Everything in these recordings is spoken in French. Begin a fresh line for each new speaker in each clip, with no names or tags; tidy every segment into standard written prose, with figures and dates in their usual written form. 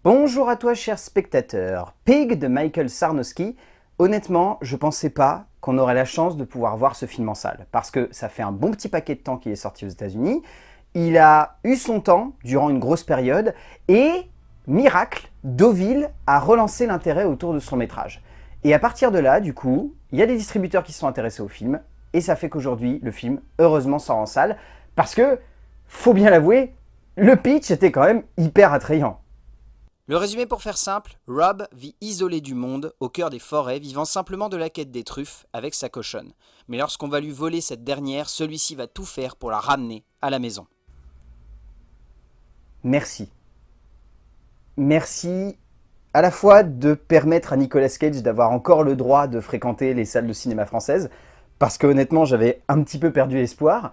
Bonjour à toi cher spectateur, Pig de Michael Sarnowski. Honnêtement, je pensais pas qu'on aurait la chance de pouvoir voir ce film en salle, parce que ça fait un bon petit paquet de temps qu'il est sorti aux États-Unis. Il a eu son temps durant une grosse période, et miracle, Deauville a relancé l'intérêt autour de son métrage. Et à partir de là, du coup, il y a des distributeurs qui se sont intéressés au film, et ça fait qu'aujourd'hui, le film, heureusement, sort en salle, parce que, faut bien l'avouer, le pitch était quand même hyper attrayant.
Le résumé pour faire simple, Rob vit isolé du monde, au cœur des forêts, vivant simplement de la quête des truffes avec sa cochonne. Mais lorsqu'on va lui voler cette dernière, celui-ci va tout faire pour la ramener à la maison.
Merci. Merci à la fois de permettre à Nicolas Cage d'avoir encore le droit de fréquenter les salles de cinéma françaises, parce que honnêtement j'avais un petit peu perdu espoir,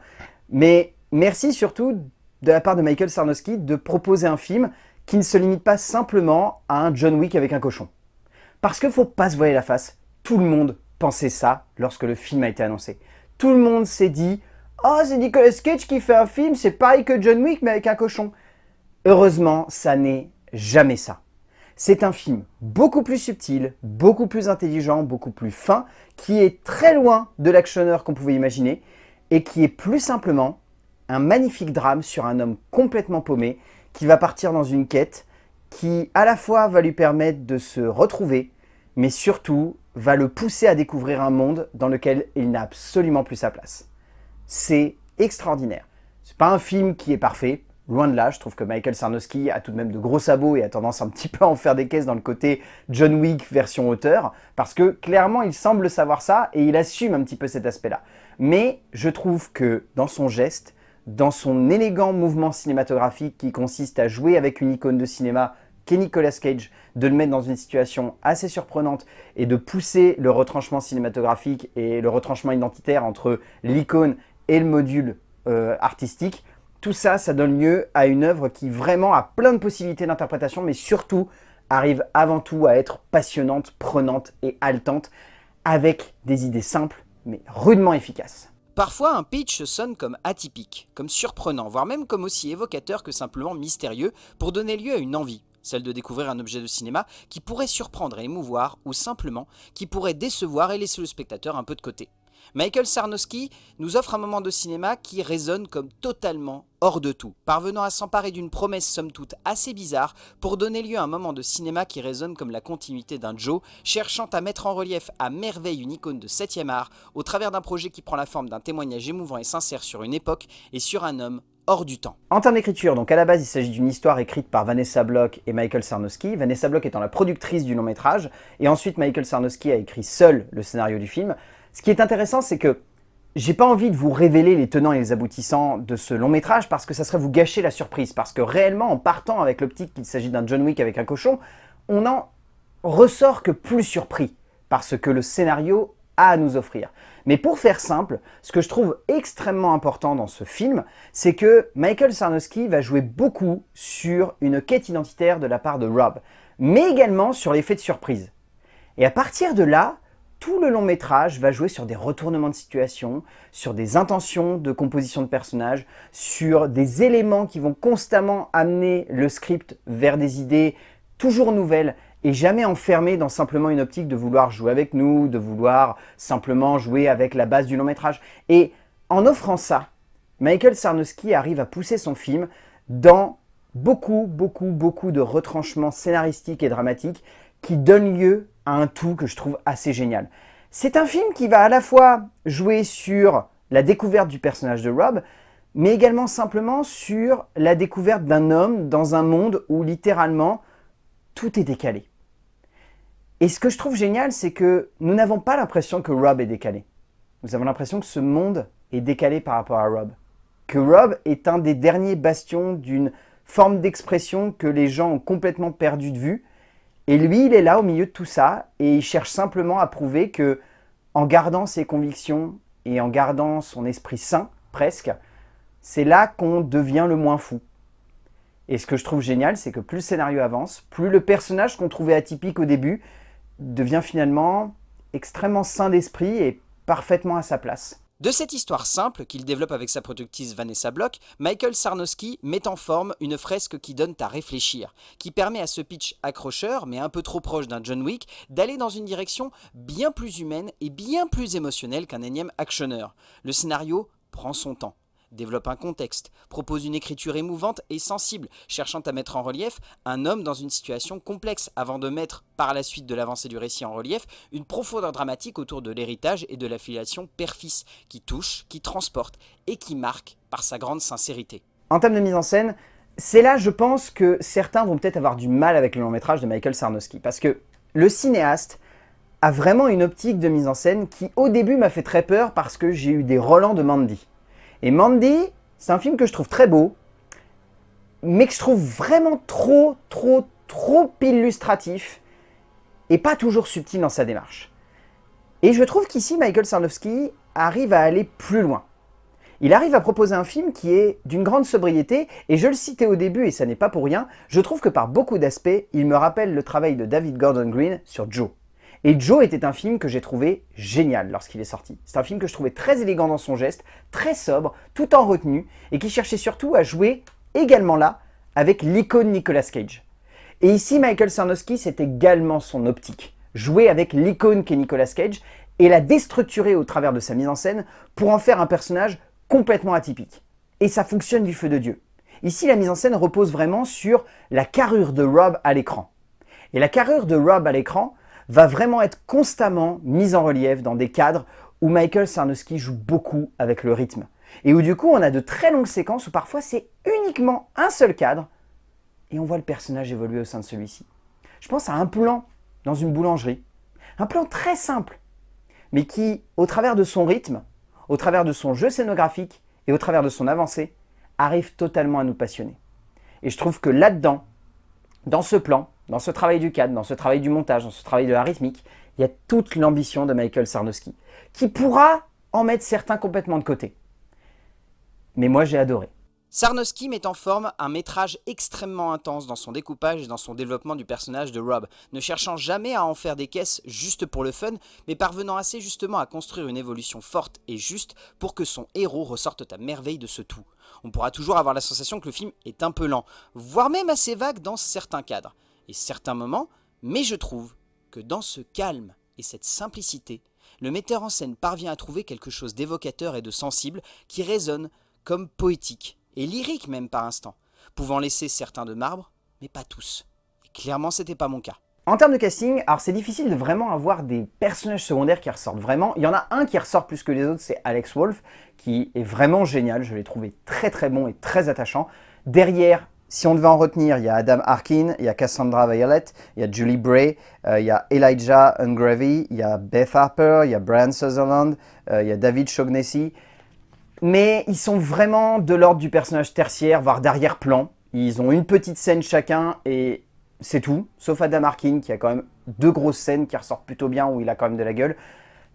mais merci surtout de la part de Michael Sarnowski de proposer un film qui ne se limite pas simplement à un John Wick avec un cochon. Parce qu'il ne faut pas se voiler la face, tout le monde pensait ça lorsque le film a été annoncé. Tout le monde s'est dit « Oh, c'est Nicolas Cage qui fait un film, c'est pareil que John Wick mais avec un cochon ». Heureusement, ça n'est jamais ça. C'est un film beaucoup plus subtil, beaucoup plus intelligent, beaucoup plus fin, qui est très loin de l'actionneur qu'on pouvait imaginer, et qui est plus simplement un magnifique drame sur un homme complètement paumé, qui va partir dans une quête qui à la fois va lui permettre de se retrouver, mais surtout va le pousser à découvrir un monde dans lequel il n'a absolument plus sa place. C'est extraordinaire. C'est pas un film qui est parfait, loin de là. Je trouve que Michael Sarnowski a tout de même de gros sabots et a tendance un petit peu à en faire des caisses dans le côté John Wick version auteur, parce que clairement il semble savoir ça et il assume un petit peu cet aspect-là. Mais je trouve que dans son geste, dans son élégant mouvement cinématographique qui consiste à jouer avec une icône de cinéma qu'est Nicolas Cage, de le mettre dans une situation assez surprenante et de pousser le retranchement cinématographique et le retranchement identitaire entre l'icône et le module artistique, tout ça, ça donne lieu à une œuvre qui vraiment a plein de possibilités d'interprétation, mais surtout arrive avant tout à être passionnante, prenante et haletante, avec des idées simples, mais rudement efficaces.
Parfois, un pitch sonne comme atypique, comme surprenant, voire même comme aussi évocateur que simplement mystérieux, pour donner lieu à une envie, celle de découvrir un objet de cinéma qui pourrait surprendre et émouvoir, ou simplement qui pourrait décevoir et laisser le spectateur un peu de côté. Michael Sarnowski nous offre un moment de cinéma qui résonne comme totalement hors de tout, parvenant à s'emparer d'une promesse somme toute assez bizarre pour donner lieu à un moment de cinéma qui résonne comme la continuité d'un Joe, cherchant à mettre en relief à merveille une icône de 7e art au travers d'un projet qui prend la forme d'un témoignage émouvant et sincère sur une époque et sur un homme hors du temps.
En termes d'écriture, donc à la base il s'agit d'une histoire écrite par Vanessa Block et Michael Sarnowski, Vanessa Block étant la productrice du long métrage, et ensuite Michael Sarnowski a écrit seul le scénario du film. Ce qui est intéressant, c'est que j'ai pas envie de vous révéler les tenants et les aboutissants de ce long métrage parce que ça serait vous gâcher la surprise. Parce que réellement, en partant avec l'optique qu'il s'agit d'un John Wick avec un cochon, on n'en ressort que plus surpris par ce que le scénario a à nous offrir. Mais pour faire simple, ce que je trouve extrêmement important dans ce film, c'est que Michael Sarnowski va jouer beaucoup sur une quête identitaire de la part de Rob, mais également sur l'effet de surprise. Et à partir de là, tout le long métrage va jouer sur des retournements de situation, sur des intentions de composition de personnages, sur des éléments qui vont constamment amener le script vers des idées toujours nouvelles et jamais enfermées dans simplement une optique de vouloir jouer avec nous, de vouloir simplement jouer avec la base du long métrage. Et en offrant ça, Michael Sarnowski arrive à pousser son film dans beaucoup de retranchements scénaristiques et dramatiques qui donnent lieu à un tout que je trouve assez génial. C'est un film qui va à la fois jouer sur la découverte du personnage de Rob, mais également simplement sur la découverte d'un homme dans un monde où littéralement tout est décalé. Et ce que je trouve génial, c'est que nous n'avons pas l'impression que Rob est décalé. Nous avons l'impression que ce monde est décalé par rapport à Rob. Que Rob est un des derniers bastions d'une forme d'expression que les gens ont complètement perdu de vue. Et lui, il est là au milieu de tout ça et il cherche simplement à prouver que, en gardant ses convictions et en gardant son esprit sain, presque, c'est là qu'on devient le moins fou. Et ce que je trouve génial, c'est que plus le scénario avance, plus le personnage qu'on trouvait atypique au début devient finalement extrêmement sain d'esprit et parfaitement à sa place.
De cette histoire simple qu'il développe avec sa productrice Vanessa Block, Michael Sarnowski met en forme une fresque qui donne à réfléchir, qui permet à ce pitch accrocheur, mais un peu trop proche d'un John Wick, d'aller dans une direction bien plus humaine et bien plus émotionnelle qu'un énième actionneur. Le scénario prend son temps, développe un contexte, propose une écriture émouvante et sensible, cherchant à mettre en relief un homme dans une situation complexe, avant de mettre, par la suite de l'avancée du récit en relief, une profondeur dramatique autour de l'héritage et de la filiation père-fils, qui touche, qui transporte et qui marque par sa grande sincérité.
En termes de mise en scène, c'est là, je pense, que certains vont peut-être avoir du mal avec le long métrage de Michael Sarnowski, parce que le cinéaste a vraiment une optique de mise en scène qui, au début, m'a fait très peur parce que j'ai eu des relents de Mandy. Et Mandy, c'est un film que je trouve très beau, mais que je trouve vraiment trop illustratif et pas toujours subtil dans sa démarche. Et je trouve qu'ici, Michael Sarnowski arrive à aller plus loin. Il arrive à proposer un film qui est d'une grande sobriété, et je le citais au début, et ça n'est pas pour rien, je trouve que par beaucoup d'aspects, il me rappelle le travail de David Gordon Green sur Joe. Et Joe était un film que j'ai trouvé génial lorsqu'il est sorti. C'est un film que je trouvais très élégant dans son geste, très sobre, tout en retenue, et qui cherchait surtout à jouer également là avec l'icône Nicolas Cage. Et ici, Michael Sarnowski, c'est également son optique. Jouer avec l'icône qu'est Nicolas Cage et la déstructurer au travers de sa mise en scène pour en faire un personnage complètement atypique. Et ça fonctionne du feu de Dieu. Ici, la mise en scène repose vraiment sur la carrure de Rob à l'écran. Et la carrure de Rob à l'écran va vraiment être constamment mise en relief dans des cadres où Michael Sarnowski joue beaucoup avec le rythme. Et où du coup, on a de très longues séquences où parfois c'est uniquement un seul cadre et on voit le personnage évoluer au sein de celui-ci. Je pense à un plan dans une boulangerie. Un plan très simple, mais qui, au travers de son rythme, au travers de son jeu scénographique et au travers de son avancée, arrive totalement à nous passionner. Et je trouve que là-dedans, dans ce plan, dans ce travail du cadre, dans ce travail du montage, dans ce travail de la rythmique, il y a toute l'ambition de Michael Sarnowski, qui pourra en mettre certains complètement de côté. Mais moi, j'ai adoré.
Sarnowski met en forme un métrage extrêmement intense dans son découpage et dans son développement du personnage de Rob, ne cherchant jamais à en faire des caisses juste pour le fun, mais parvenant assez justement à construire une évolution forte et juste pour que son héros ressorte à merveille de ce tout. On pourra toujours avoir la sensation que le film est un peu lent, voire même assez vague dans certains cadres et certains moments, mais je trouve que dans ce calme et cette simplicité, le metteur en scène parvient à trouver quelque chose d'évocateur et de sensible qui résonne comme poétique et lyrique même par instant, pouvant laisser certains de marbre, mais pas tous. Et clairement, c'était pas mon cas.
En termes de casting, alors c'est difficile de vraiment avoir des personnages secondaires qui ressortent vraiment. Il y en a un qui ressort plus que les autres, c'est Alex Wolff, qui est vraiment génial. Je l'ai trouvé très bon et très attachant. Derrière, si on devait en retenir, il y a Adam Arkin, il y a Cassandra Violet, il y a Julie Bray, il y a Elijah Ungravy, il y a Beth Harper, il y a Brian Sutherland, il y a David Shaughnessy. Mais ils sont vraiment de l'ordre du personnage tertiaire, voire d'arrière-plan. Ils ont une petite scène chacun et c'est tout. Sauf Adam Arkin qui a quand même 2 grosses scènes qui ressortent plutôt bien, où il a quand même de la gueule.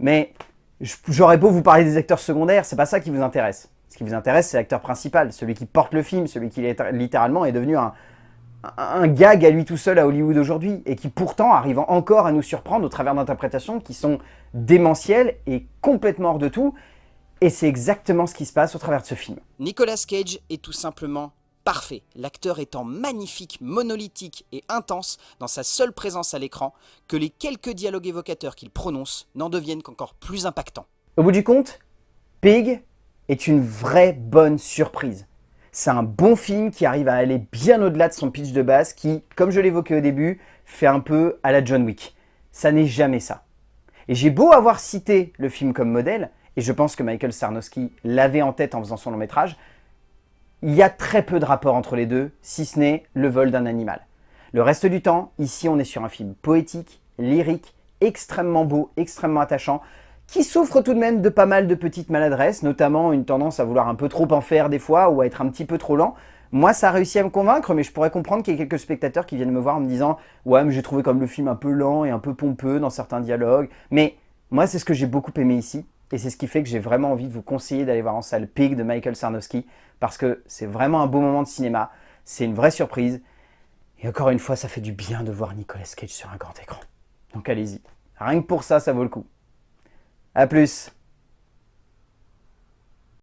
Mais j'aurais beau vous parler des acteurs secondaires, c'est pas ça qui vous intéresse. Ce qui vous intéresse, c'est l'acteur principal, celui qui porte le film, celui qui littéralement est devenu un gag à lui tout seul à Hollywood aujourd'hui, et qui pourtant arrive encore à nous surprendre au travers d'interprétations qui sont démentielles et complètement hors de tout. Et c'est exactement ce qui se passe au travers de ce film.
Nicolas Cage est tout simplement parfait, l'acteur étant magnifique, monolithique et intense dans sa seule présence à l'écran, que les quelques dialogues évocateurs qu'il prononce n'en deviennent qu'encore plus impactants.
Au bout du compte, Pig est une vraie bonne surprise. C'est un bon film qui arrive à aller bien au-delà de son pitch de base qui, comme je l'évoquais au début, fait un peu à la John Wick. Ça n'est jamais ça. Et j'ai beau avoir cité le film comme modèle, et je pense que Michael Sarnowski l'avait en tête en faisant son long métrage, il y a très peu de rapport entre les deux, si ce n'est le vol d'un animal. Le reste du temps, ici on est sur un film poétique, lyrique, extrêmement beau, extrêmement attachant, qui souffre tout de même de pas mal de petites maladresses, notamment une tendance à vouloir un peu trop en faire des fois, ou à être un petit peu trop lent. Moi, ça a réussi à me convaincre, mais je pourrais comprendre qu'il y ait quelques spectateurs qui viennent me voir en me disant « Ouais, mais j'ai trouvé comme le film un peu lent et un peu pompeux dans certains dialogues. » Mais moi, c'est ce que j'ai beaucoup aimé ici. Et c'est ce qui fait que j'ai vraiment envie de vous conseiller d'aller voir en salle Pig de Michael Sarnowski, parce que c'est vraiment un beau moment de cinéma, c'est une vraie surprise, et encore une fois, ça fait du bien de voir Nicolas Cage sur un grand écran. Donc allez-y, rien que pour ça, ça vaut le coup. A plus!